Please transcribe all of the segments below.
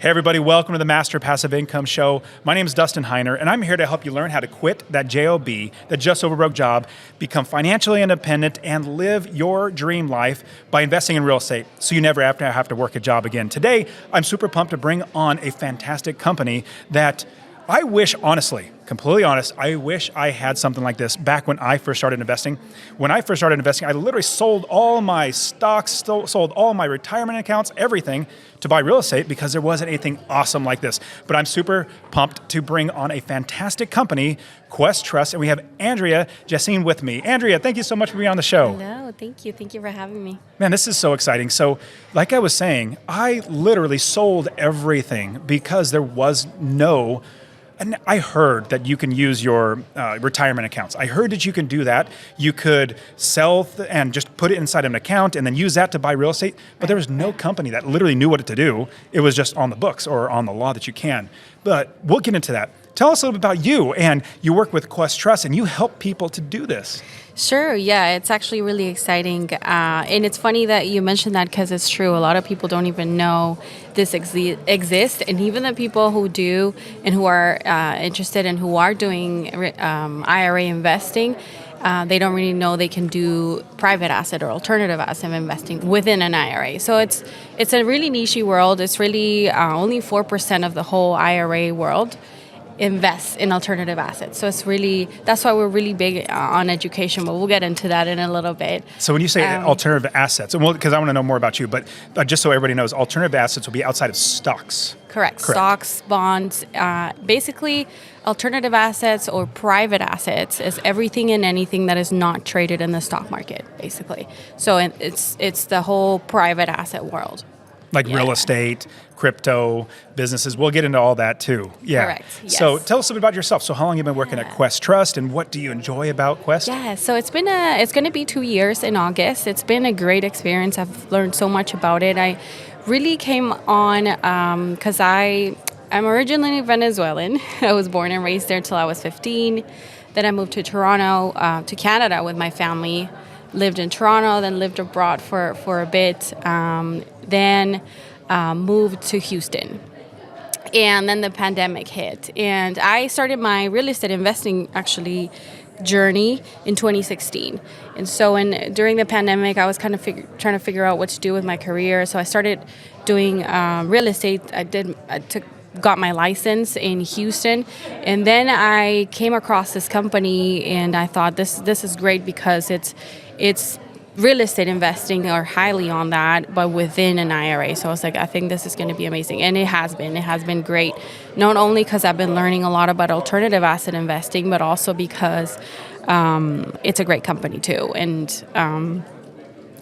Hey everybody, welcome to the Master Passive Income Show. My name is Dustin Heiner, and I'm here to help you learn how to quit that JOB, that just over broke job, become financially independent, and live your dream life by investing in real estate so you never have to work a job again. Today, I'm super pumped to bring on a fantastic company that I wish, honestly, completely honest, I wish I had something like this back when I first started investing. When I first started investing, I literally sold all my stocks, sold all my retirement accounts, everything to buy real estate because there wasn't anything awesome like this. But I'm super pumped to bring on a fantastic company, Quest Trust, and we have Andrea Jacine with me. Andrea, thank you so much for being on the show. Hello, thank you. Thank you for having me. Man, this is so exciting. So, like I was saying, I literally sold everything because there was no. And I heard that you can use your retirement accounts. I heard that you can do that. You could sell and just put it inside an account and then use that to buy real estate. But there was no company that literally knew what to do. It was just on the books or on the law that you can. But we'll get into that. Tell us a little bit about you. And you work with Quest Trust and you help people to do this. Sure. Yeah, it's actually really exciting. And it's funny that you mentioned that because it's true. A lot of people don't even know this exists. And even the people who do and who are interested and who are doing IRA investing, they don't really know they can do private asset or alternative asset investing within an IRA. So it's a really niche world. It's really only 4% of the whole IRA world invest in alternative assets. So that's why we're really big on education, but we'll get into that in a little bit. So when you say alternative assets, and because I want to know more about you, but just so everybody knows, alternative assets will be outside of stocks. Correct. Stocks, bonds, basically alternative assets or private assets is everything and anything that is not traded in the stock market, basically. So it's the whole private asset world. Like real estate, crypto, businesses. We'll get into all that too. Yeah. Correct. Yes. So tell us a bit about yourself. So how long have you been working at Quest Trust and what do you enjoy about Quest? Yeah, so it's going to be 2 years in August. It's been a great experience. I've learned so much about it. I really came on because I'm originally Venezuelan. I was born and raised there till I was 15. Then I moved to Toronto, to Canada with my family. Lived in Toronto, then lived abroad for a bit, then moved to Houston. And then the pandemic hit. And I started my real estate investing actually journey in 2016. And so during the pandemic, I was kind of trying to figure out what to do with my career. So I started doing real estate. Got my license in Houston, and then I came across this company, and I thought this is great because it's real estate investing or highly on that, but within an IRA. So I was like, I think this is going to be amazing, and it has been great. Not only because I've been learning a lot about alternative asset investing, but also because it's a great company too, and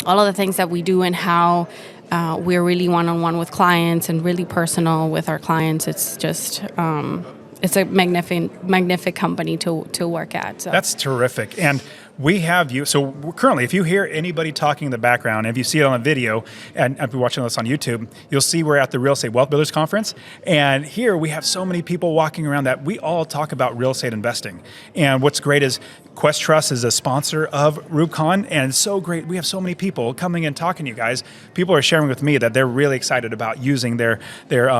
all of the things that we do and how. We're really one-on-one with clients and really personal with our clients. It's just, it's a magnificent company to work at. So. That's terrific. And we have you. So currently, if you hear anybody talking in the background, if you see it on a video, and if you're watching this on YouTube, you'll see we're at the Real Estate Wealth Builders Conference. And here we have so many people walking around that we all talk about real estate investing. And what's great is Quest Trust is a sponsor of RubeCon, and it's so great. We have so many people coming and talking to you guys. People are sharing with me that they're really excited about using their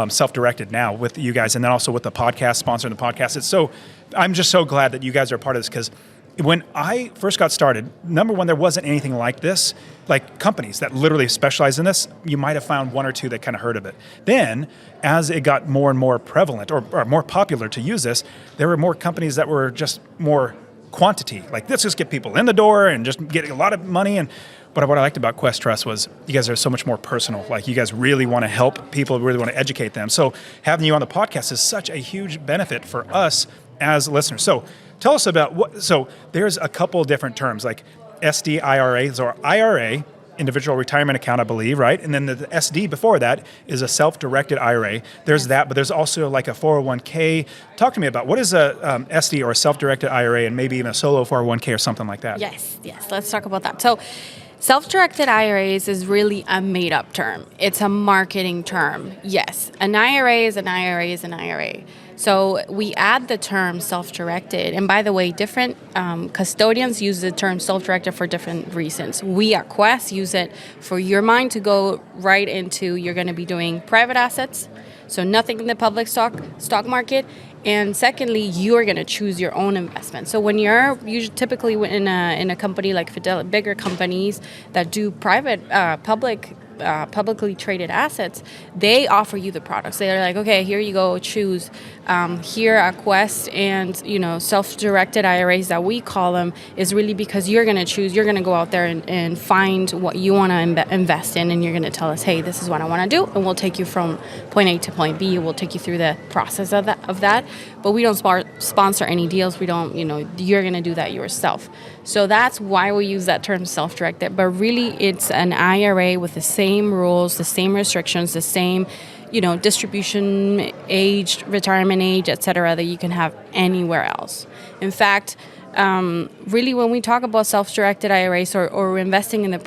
self-directed now with you guys, and then also with the podcast, sponsoring the podcast. I'm just so glad that you guys are a part of this because when I first got started, number one, there wasn't anything like this, like companies that literally specialize in this. You might have found one or two that kind of heard of it. Then, as it got more and more prevalent or more popular to use this, there were more companies that were just more quantity. Like, let's just get people in the door and just get a lot of money. But what I liked about Quest Trust was you guys are so much more personal. Like, you guys really want to help people, really want to educate them. So having you on the podcast is such a huge benefit for us as listeners. So tell us about so there's a couple different terms like SD IRAs or IRA, individual retirement account, I believe, right? And then the SD before that is a self-directed IRA. There's that, but there's also like a 401k. Talk to me about what is a SD or a self-directed IRA and maybe even a solo 401k or something like that. Yes. Let's talk about that. So self-directed IRAs is really a made-up term. It's a marketing term. Yes, an IRA is an IRA is an IRA. So we add the term self-directed. And by the way, different custodians use the term self-directed for different reasons. We at Quest use it for your mind to go right into, you're going to be doing private assets. So nothing in the public stock market. And secondly, you're going to choose your own investment. So when you're usually typically in a company like Fidelity, bigger companies that do publicly traded assets, they offer you the products. They're like, okay, here you go, choose. Here at Quest and self-directed IRAs that we call them is really because you're going to choose. You're going to go out there and find what you want to invest in, and you're going to tell us, hey, this is what I want to do, and we'll take you from point A to point B. We'll take you through the process of that. But we don't sponsor any deals. We don't. You're going to do that yourself. So that's why we use that term self-directed. But really, it's an IRA with the same rules, the same restrictions, the same distribution age, retirement age, et cetera, that you can have anywhere else. In fact, really, when we talk about self-directed IRAs or investing in the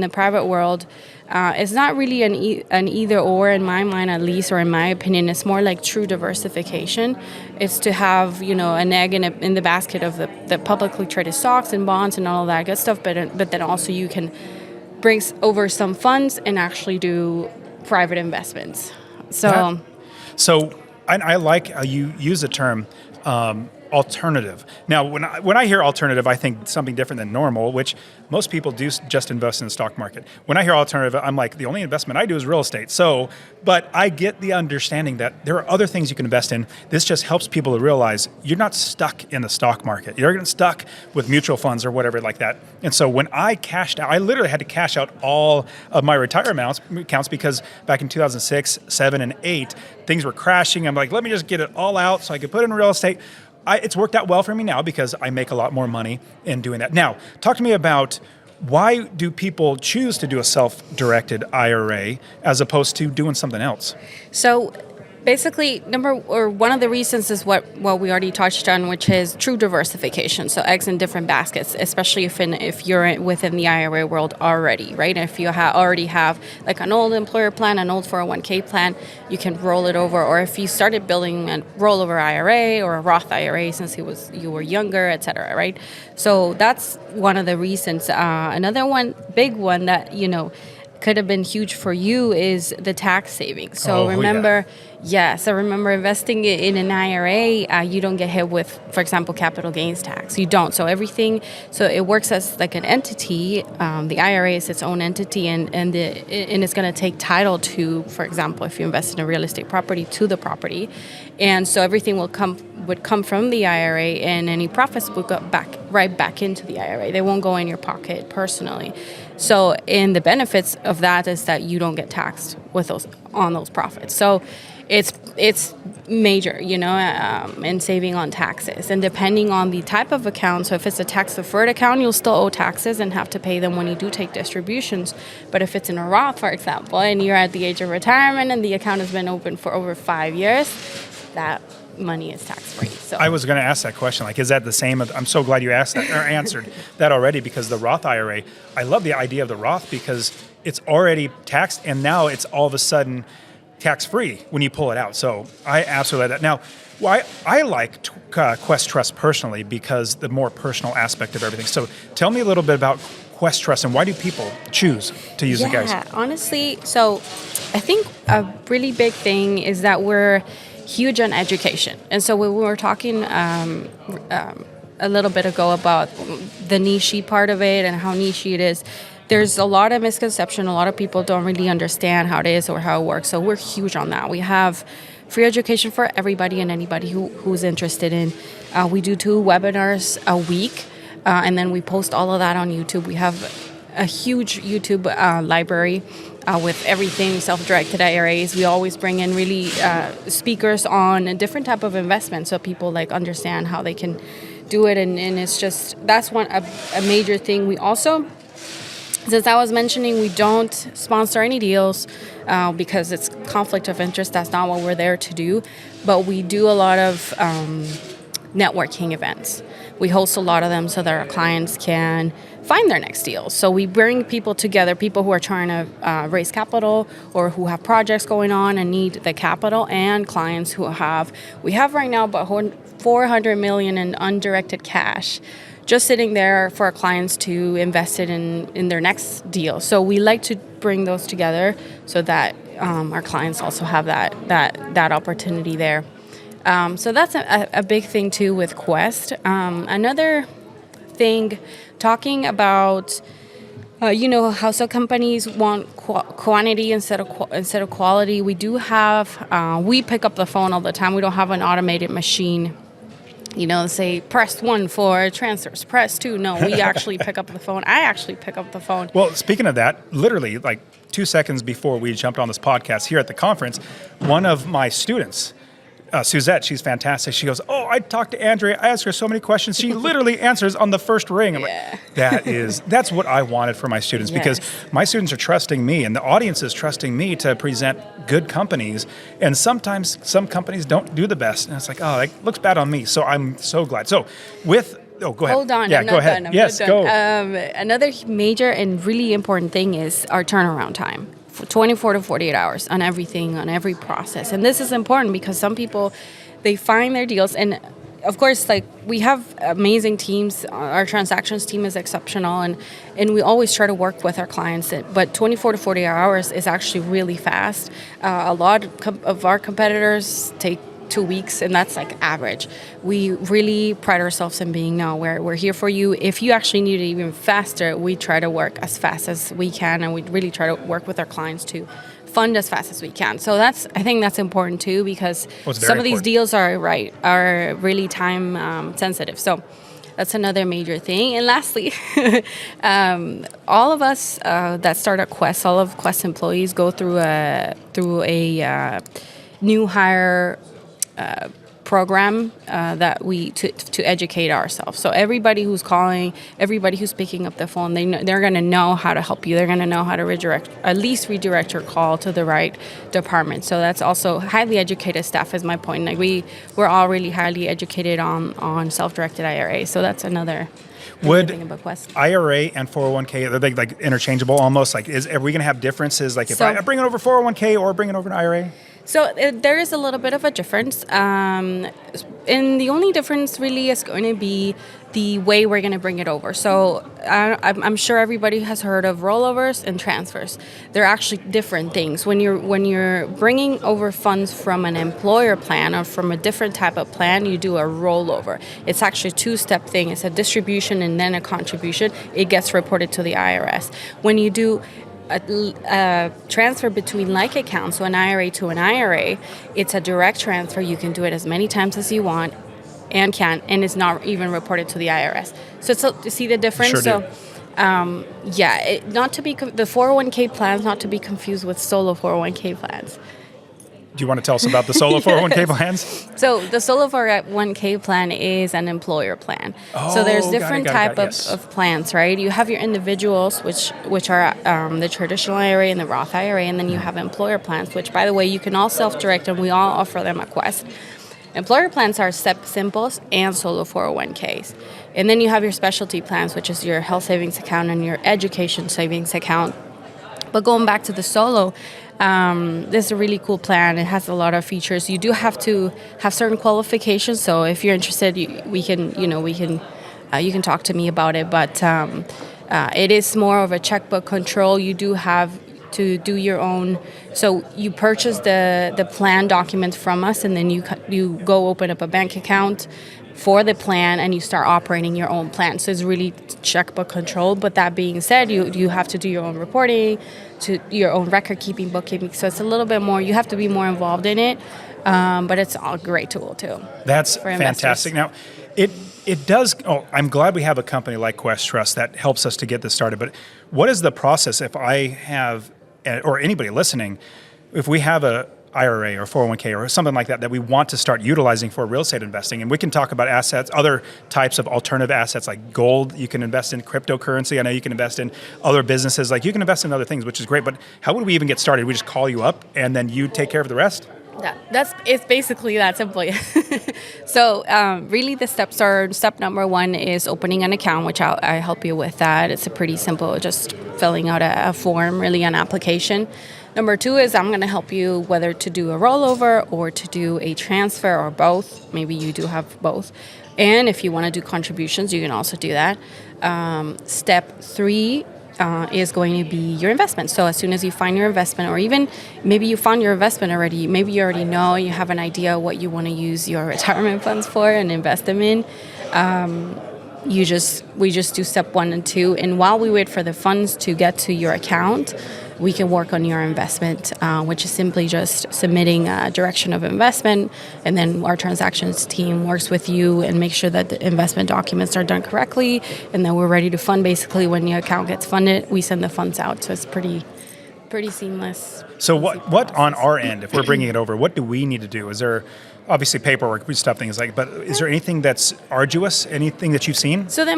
private world, it's not really an either or in my mind, at least, or in my opinion. It's more like true diversification. It's to have an egg in the basket of the publicly traded stocks and bonds and all of that good stuff. But then also you can bring over some funds and actually do private investments. So I like how you use the term alternative. Now, when I hear alternative, I think something different than normal, which most people do just invest in the stock market. When I hear alternative, I'm like, the only investment I do is real estate. But I get the understanding that there are other things you can invest in. This just helps people to realize you're not stuck in the stock market. You're not stuck with mutual funds or whatever like that. And so when I cashed out, I literally had to cash out all of my retirement accounts because back in 2006, 7, and 8, things were crashing. I'm like, let me just get it all out so I could put it in real estate. It's worked out well for me now because I make a lot more money in doing that. Now, talk to me about why do people choose to do a self-directed IRA as opposed to doing something else? So basically, one of the reasons is what we already touched on, which is true diversification. So eggs in different baskets, especially if you're within the IRA world already, right? And if you already have like an old employer plan, an old 401k plan, you can roll it over. Or if you started building a rollover IRA or a Roth IRA since you were younger, et cetera, right? So that's one of the reasons. Another big one that could have been huge for you is the tax savings. So remember investing in an IRA, you don't get hit with, for example, capital gains tax. You don't. So it works as like an entity. The IRA is its own entity, and it's going to take title to, for example, if you invest in a real estate property, to the property, and so everything would come from the IRA, and any profits would go right back into the IRA. They won't go in your pocket personally. So, and the benefits of that is that you don't get taxed on those profits. So, it's major, in saving on taxes. And depending on the type of account, so if it's a tax-deferred account, you'll still owe taxes and have to pay them when you do take distributions. But if it's in a Roth, for example, and you're at the age of retirement and the account has been open for over 5 years, that money is tax-free. So I was going to ask that question. Like, is that the same? I'm so glad you asked that or answered that already, because the Roth IRA, I love the idea of the Roth because it's already taxed and now it's all of a sudden tax-free when you pull it out. So I absolutely like that. Now, I like Quest Trust personally because the more personal aspect of everything. So tell me a little bit about Quest Trust and why do people choose to use it, guys? Yeah, honestly, so I think a really big thing is that we're huge on education. And so when we were talking a little bit ago about the niche part of it and how niche it is, there's a lot of misconception. A lot of people don't really understand how it is or how it works. So we're huge on that. We have free education for everybody and anybody who's interested in. We do 2 webinars a week, and then we post all of that on YouTube. We have a huge YouTube library with everything self-directed IRAs. We always bring in really speakers on a different type of investment so people understand how they can do it. And it's just, that's a major thing. We also, since I was mentioning, we don't sponsor any deals because it's conflict of interest. That's not what we're there to do. But we do a lot of networking events. We host a lot of them so that our clients can find their next deal. So we bring people together, people who are trying to raise capital or who have projects going on and need the capital, and clients we have right now about $400 million in undirected cash just sitting there for our clients to invest it in their next deal. So we like to bring those together so that our clients also have that opportunity there. So that's a big thing too with Quest. Another thing, talking about how some companies want quantity instead of quality. We do have we pick up the phone all the time. We don't have an automated machine. Say press 1 for transfers, press 2. No, we actually pick up the phone. I actually pick up the phone. Well, speaking of that, literally like 2 seconds before we jumped on this podcast here at the conference, one of my students, Suzette, she's fantastic. She goes, I talked to Andrea. I asked her so many questions. She literally answers on the first ring. I'm like, that's what I wanted for my students, because my students are trusting me and the audience is trusting me to present good companies. And sometimes some companies don't do the best. And it's like, that looks bad on me. So I'm so glad. So go ahead. Hold on. Yeah, I'm go not ahead. Done. Yes, go. Another major and really important thing is our turnaround time. 24 to 48 hours on everything, on every process. And this is important because some people, they find their deals. And of course, like, we have amazing teams. Our transactions team is exceptional. And we always try to work with our clients. But 24 to 48 hours is actually really fast. A lot of our competitors take 2 weeks, and that's like average. We really pride ourselves in being, we're here for you. If you actually need it even faster, we try to work as fast as we can, and we really try to work with our clients to fund as fast as we can. So I think that's important too, because some of these deals are really time sensitive. So that's another major thing. And lastly, all of us that start at Quest, all of Quest employees go through a new hire program that we to educate ourselves. So everybody who's calling, everybody who's picking up the phone, they're going to know how to help you. They're going to know how to redirect your call to the right department. So that's also highly educated staff, is my point. Like we're all really highly educated on self-directed IRA. So that's another. Would IRA and 401k, are they like interchangeable almost? Like, are we going to have differences? Like if I bring it over 401k or bring it over an IRA? So there is a little bit of a difference. And the only difference really is going to be the way we're going to bring it over. So I'm sure everybody has heard of rollovers and transfers. They're actually different things. When you're bringing over funds from an employer plan or from a different type of plan, you do a rollover. It's actually a two-step thing. It's a distribution and then a contribution. It gets reported to the IRS. When you do a transfer between like accounts, so an IRA to an IRA, it's a direct transfer. You can do it as many times as you want and it's not even reported to the IRS. So you see the difference? Sure do. Not to be the 401k plans, not to be confused with solo 401k plans. Do you want to tell us about the solo 401k plans? So the solo 401k plan is an employer plan. So there's different type of plans, right? You have your individuals, which are the traditional IRA and the Roth IRA, and then you have employer plans, which, by the way, you can all self-direct, and we all offer them at Quest. Employer plans are STEP Simples and solo 401ks. And then you have your specialty plans, which is your health savings account and your education savings account. But going back to the solo, this is a really cool plan. It has a lot of features. You do have to have certain qualifications. So if you're interested, you can talk to me about it. But it is more of a checkbook control. You do have to do your own. So you purchase the plan documents from us, and then you go open up a bank account for the plan, and you start operating your own plan. So it's really checkbook control. But that being said, you have to do your own reporting, to your own record keeping, bookkeeping. So it's a little bit more. You have to be more involved in it. But it's a great tool too. That's fantastic. Now, it does. Oh, I'm glad we have a company like Quest Trust that helps us to get this started. But what is the process if I have, or anybody listening, if we have a IRA or 401k or something like that we want to start utilizing for real estate investing? And we can talk about assets, other types of alternative assets like gold. You can invest in cryptocurrency. I know you can invest in other businesses. Like, you can invest in other things, which is great. But how would we even get started? We just call you up and then you take care of the rest? It's basically that simple. So really the steps are, step number 1 is opening an account, which I help you with that. It's a pretty simple, just filling out a form, really an application. Number 2 is I'm going to help you whether to do a rollover or to do a transfer or both. Maybe you do have both. And if you want to do contributions, you can also do that. Step 3 is going to be your investment. So as soon as you find your investment, or even maybe you found your investment already, maybe you already know, you have an idea what you want to use your retirement funds for and invest them in. We just do step 1 and 2, and while we wait for the funds to get to your account, we can work on your investment, which is simply just submitting a direction of investment, and then our transactions team works with you and makes sure that the investment documents are done correctly, and then we're ready to fund. Basically, when your account gets funded, we send the funds out, so it's pretty seamless. So what on our end, if we're bringing it over, what do we need to do? Is there obviously paperwork stuff, things like, but is there anything that's arduous? Anything that you've seen? So the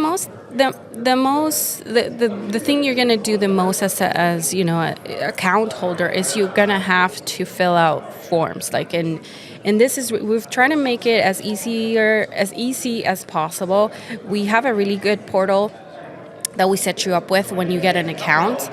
thing you're gonna do the most as you know, a account holder is you're gonna have to fill out forms. Like and this is, we've tried to make it as easy as possible. We have a really good portal that we set you up with when you get an account.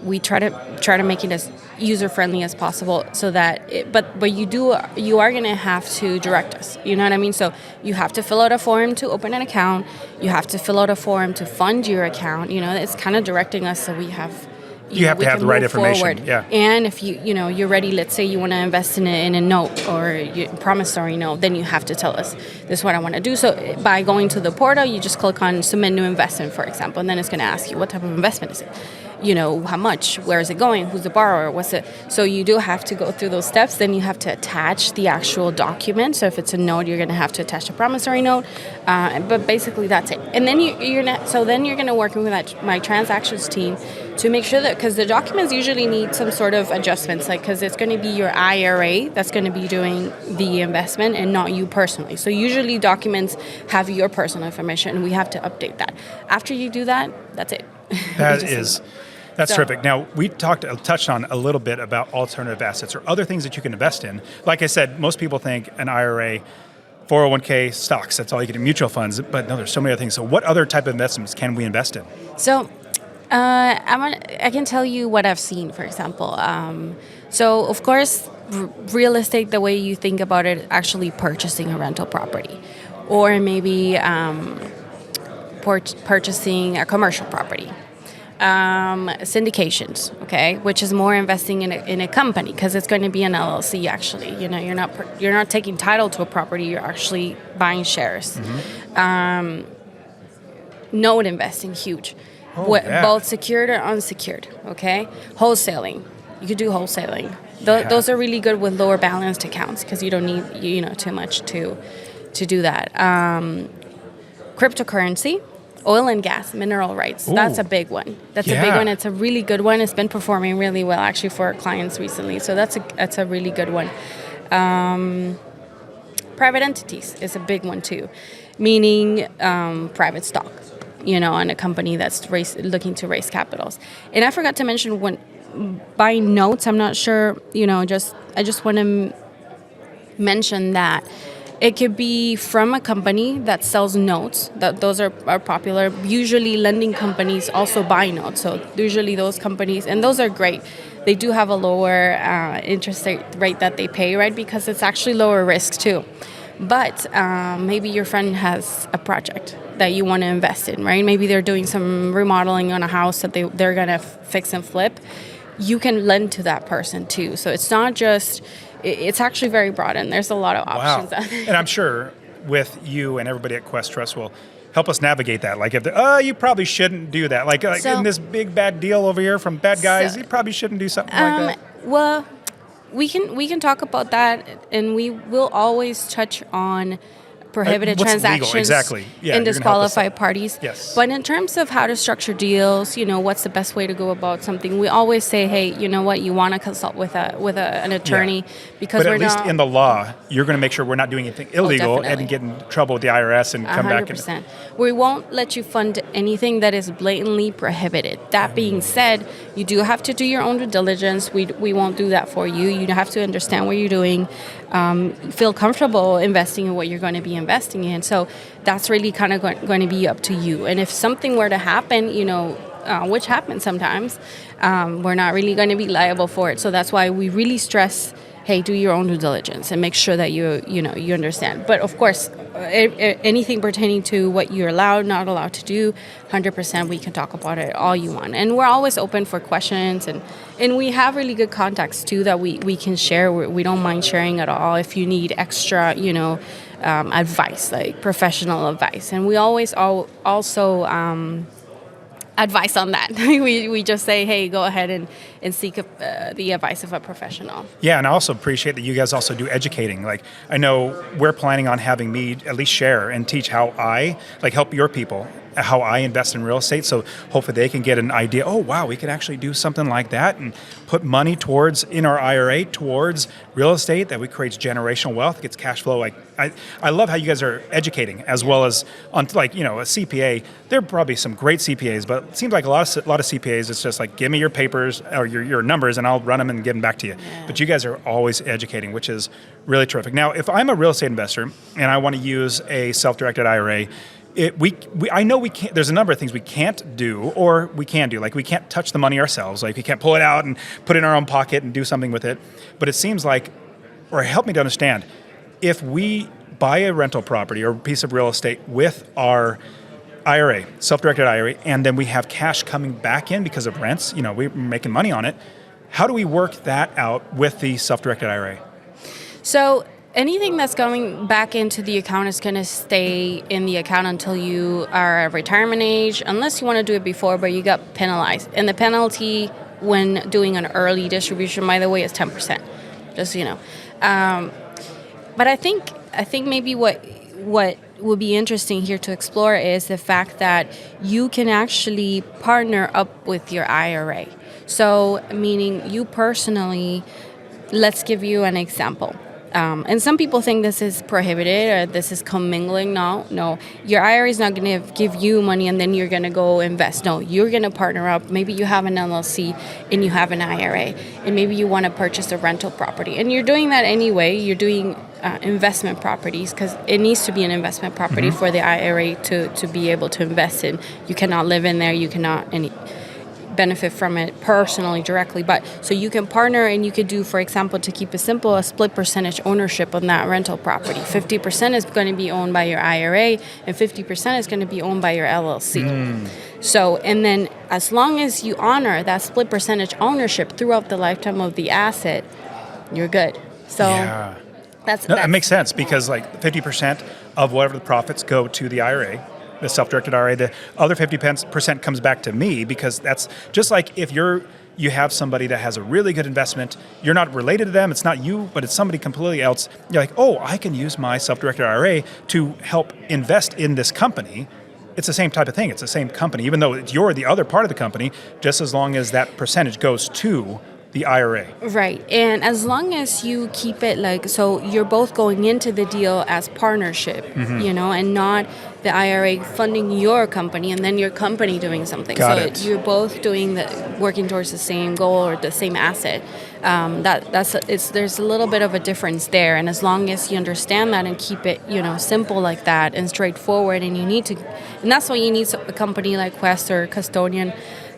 We try to make it as user friendly as possible, so that but you are going to have to direct us, you know what I mean? So you have to fill out a form to open an account, you have to fill out a form to fund your account, you know, it's kind of directing us, so we have you have to have the right information forward. Yeah. And if you're ready, let's say you want to invest in a note or a promissory note, then you have to tell us, this is what I want to do. So by going to the portal, you just click on submit new investment, for example, and then it's going to ask you what type of investment is it, you know, how much, where is it going, who's the borrower, what's it. So you do have to go through those steps. Then you have to attach the actual document. So if it's a note, you're going to have to attach a promissory note. But basically that's it. And then you're going to work with my transactions team to make sure that, because the documents usually need some sort of adjustments, like because it's going to be your IRA that's going to be doing the investment and not you personally. So usually documents have your personal information, and we have to update that. After you do that, that's it. That's terrific. Now, we touched on a little bit about alternative assets or other things that you can invest in. Like I said, most people think an IRA, 401k, stocks, that's all you can do, mutual funds, but no, there's so many other things. So what other type of investments can we invest in? So I can tell you what I've seen, for example. So, of course, real estate, the way you think about it, actually purchasing a rental property, or maybe purchasing a commercial property. Syndications, okay, which is more investing in a company, because it's going to be an LLC. Actually, you know, you're not taking title to a property; you're actually buying shares. Mm-hmm. Note investing, huge, both secured or unsecured. Okay, wholesaling, you could do wholesaling. Those are really good with lower balanced accounts, because you don't need too much to do that. Cryptocurrency. Oil and gas, mineral rights. Ooh. That's a big one. That's a big one. It's a really good one. It's been performing really well, actually, for our clients recently. So that's a really good one. Private entities is a big one too, meaning private stock, you know, on a company that's looking to raise capitals. And I forgot to mention, when buying notes, I'm not sure, you know, I just want to mention that it could be from a company that sells notes. Those are popular. Usually lending companies also buy notes. So usually those companies, and those are great. They do have a lower interest rate that they pay, right? Because it's actually lower risk too. But maybe your friend has a project that you want to invest in, right? Maybe they're doing some remodeling on a house that they're going to fix and flip. You can lend to that person too. So it's not just... It's actually very broad, and there's a lot of options out there. And I'm sure with you and everybody at Quest Trust will help us navigate that. Like, if you probably shouldn't do that. Like in this big bad deal over here from bad guys, you probably shouldn't do something like that. Well, we can talk about that, and we will always touch on prohibited transactions and disqualified parties. Yes. But in terms of how to structure deals, you know, what's the best way to go about something, we always say, hey, you know what, you want to consult with an attorney, because but at least in the law, you're going to make sure we're not doing anything illegal and get in trouble with the IRS and come 100%. back. We won't let you fund anything that is blatantly prohibited. That being said, you do have to do your own due diligence. We won't do that for you. You have to understand what you're doing, feel comfortable investing in what you're going to be investing in. So that's really kind of going to be up to you. And if something were to happen, you know, which happens sometimes, we're not really going to be liable for it. So that's why we really stress hey, do your own due diligence and make sure that you understand. But of course, anything pertaining to what you're allowed, not allowed to do, 100% we can talk about it all you want. And we're always open for questions, and we have really good contacts too that we can share. We don't mind sharing at all if you need extra, advice, like professional advice. And we always also advice on that. we just say, hey, go ahead and seek the advice of a professional. Yeah, and I also appreciate that you guys also do educating. Like, I know we're planning on having me at least share and teach how I help your people, how I invest in real estate. So hopefully they can get an idea, oh, wow, we can actually do something like that and put money in our IRA towards real estate that creates generational wealth, gets cash flow. Like, I love how you guys are educating, as well as on a CPA. There are probably some great CPAs, but it seems like a lot of CPAs, it's just like, give me your papers or your numbers and I'll run them and give them back to you. Yeah. But you guys are always educating, which is really terrific. Now, if I'm a real estate investor and I want to use a self-directed IRA, I know we can't. There's a number of things we can't do, or we can do. Like, we can't touch the money ourselves. Like, we can't pull it out and put it in our own pocket and do something with it. But it seems like, or help me to understand, if we buy a rental property or a piece of real estate with our IRA, self-directed IRA, and then we have cash coming back in because of rents, we're making money on it. How do we work that out with the self-directed IRA? So anything that's going back into the account is going to stay in the account until you are at retirement age, unless you want to do it before, but you got penalized. And the penalty when doing an early distribution, by the way, is 10%, just so you know. But I think maybe what would be interesting here to explore is the fact that you can actually partner up with your IRA. So, meaning you personally, let's give you an example. And some people think this is prohibited or this is commingling. No. Your IRA is not going to give you money and then you're going to go invest. No, you're going to partner up. Maybe you have an LLC and you have an IRA, and maybe you want to purchase a rental property. And you're doing that anyway. You're doing investment properties because it needs to be an investment property for the IRA to be able to invest in. You cannot live in there. You cannot benefit from it personally directly, but so you can partner, and you could do, for example, to keep it simple, a split percentage ownership on that rental property. 50% is going to be owned by your IRA and 50% is going to be owned by your LLC. So, and then as long as you honor that split percentage ownership throughout the lifetime of the asset, you're good. So yeah. That makes sense, because like 50% of whatever the profits go to the IRA, the self-directed IRA, the other 50% comes back to me, because that's just like if you have somebody that has a really good investment, you're not related to them, it's not you, but it's somebody completely else. You're like, oh, I can use my self-directed IRA to help invest in this company. It's the same type of thing. It's the same company, even though you're the other part of the company, just as long as that percentage goes to the IRA. Right. And as long as you keep it like, so you're both going into the deal as partnership, and not the IRA funding your company and then your company doing something. Got it. You're both working towards the same goal or the same asset. There's a little bit of a difference there. And as long as you understand that and keep it, simple like that and straightforward, and that's why you need a company like Quest or Custodian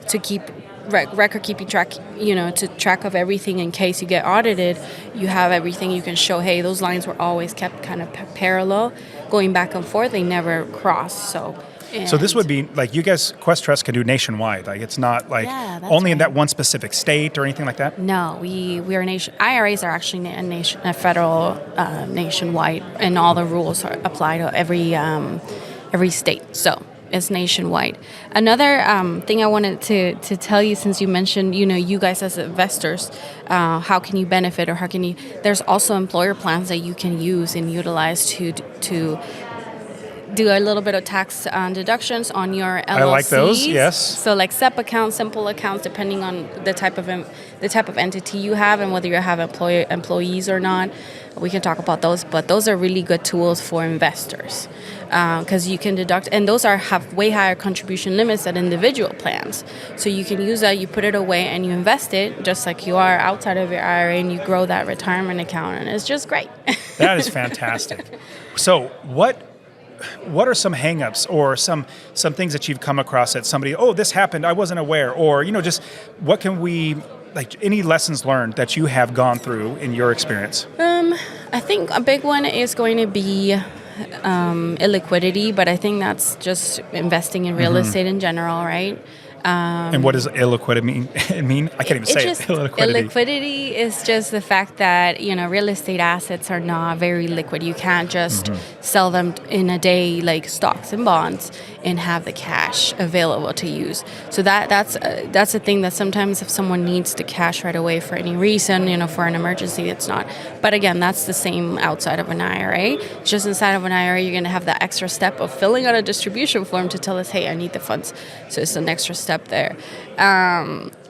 to keep record keeping track, to track of everything in case you get audited. You have everything you can show, hey, those lines were always kept kind of parallel, going back and forth, they never cross. So this would be like, you guys, Quest Trust can do nationwide. Like, it's not like only in that one specific state or anything like that? No, we are IRAs are actually a federal nationwide, and all the rules apply to every state. So it's nationwide. Another thing I wanted to tell you, since you mentioned, you guys as investors, how can you benefit, or there's also employer plans that you can use and utilize to do a little bit of tax deductions on your LLCs. I like those, yes. So like SEP accounts, simple accounts, depending on the type of entity you have and whether you have employees or not. We can talk about those, but those are really good tools for investors because you can deduct, and those have way higher contribution limits than individual plans. So you can use that, you put it away, and you invest it just like you are outside of your IRA, and you grow that retirement account, and it's just great. That is fantastic. So what are some hangups or some things that you've come across that somebody, oh, this happened, I wasn't aware, or just what can we like any lessons learned that you have gone through in your experience? I think a big one is going to be illiquidity, but I think that's just investing in real estate in general, right? And what does illiquidity mean? I can't even say it. Illiquidity is just the fact that, real estate assets are not very liquid. You can't just sell them in a day like stocks and bonds and have the cash available to use. So that's a thing that sometimes if someone needs the cash right away for any reason, for an emergency, it's not. But again, that's the same outside of an IRA. Just inside of an IRA, you're going to have that extra step of filling out a distribution form to tell us, hey, I need the funds. So it's an extra step there.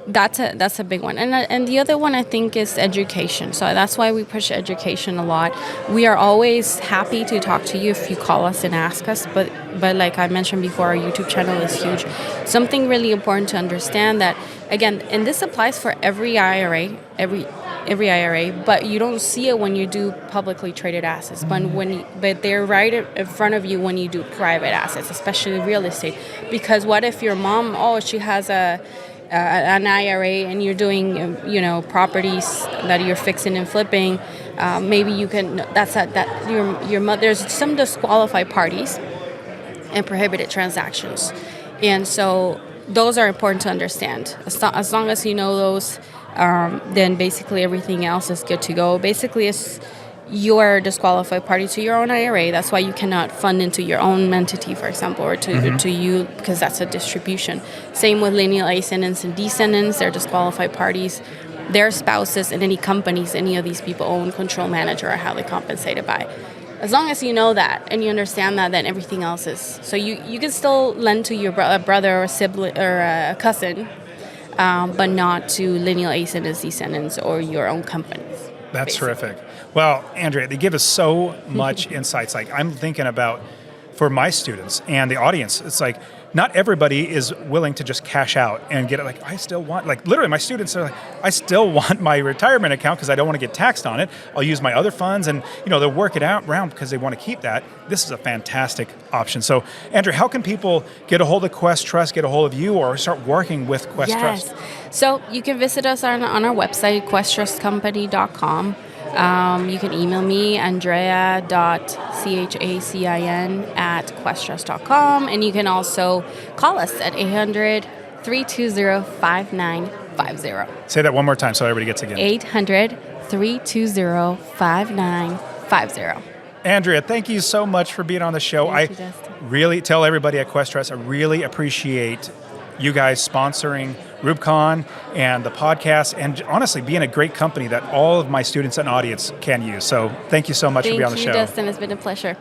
That's a big one, and the other one I think is education. So that's why we push education a lot. We are always happy to talk to you if you call us and ask us, but like I mentioned before, our YouTube channel is huge. Something really important to understand that, again, and this applies for every IRA, every IRA, but you don't see it when you do publicly traded assets. But they're right in front of you when you do private assets, especially real estate. Because what if your mom, she has an IRA and you're doing, properties that you're fixing and flipping? Maybe you can. Your mother. There's some disqualified parties and prohibited transactions, and so those are important to understand. As long as you know those. Then basically everything else is good to go. Basically, it's your disqualified party to your own IRA. That's why you cannot fund into your own entity, for example, or to you, because that's a distribution. Same with lineal ascendants and descendants. They're disqualified parties. Their spouses and any companies any of these people own, control, manage, or are highly compensated by. As long as you know that and you understand that, then everything else is. So you can still lend to your brother or sibling or a cousin, but not to lineal ascendants, descendants, or your own companies. That's terrific. Well, Andrea, they give us so much insights. Like I'm thinking about for my students and the audience, it's like not everybody is willing to just cash out and get it. Like I still want, like literally my students are like, I still want my retirement account because I don't want to get taxed on it. I'll use my other funds and they'll work it out around because they want to keep that. This is a fantastic option. So Andrea, how can people get a hold of Quest Trust, get a hold of you, or start working with Quest Trust? So you can visit us on our website, questtrustcompany.com. You can email me, andrea.chacin@questtrust.com, and you can also call us at 800-320-5950. Say that one more time so everybody gets it again. 800-320-5950. Andrea, thank you so much for being on the show. Thank you, Dustin. Really tell everybody at Quest Trust, I really appreciate you guys sponsoring Rubicon and the podcast, and honestly being a great company that all of my students and audience can use. So thank you so much for being on the show. Thank you, Dustin. It's been a pleasure.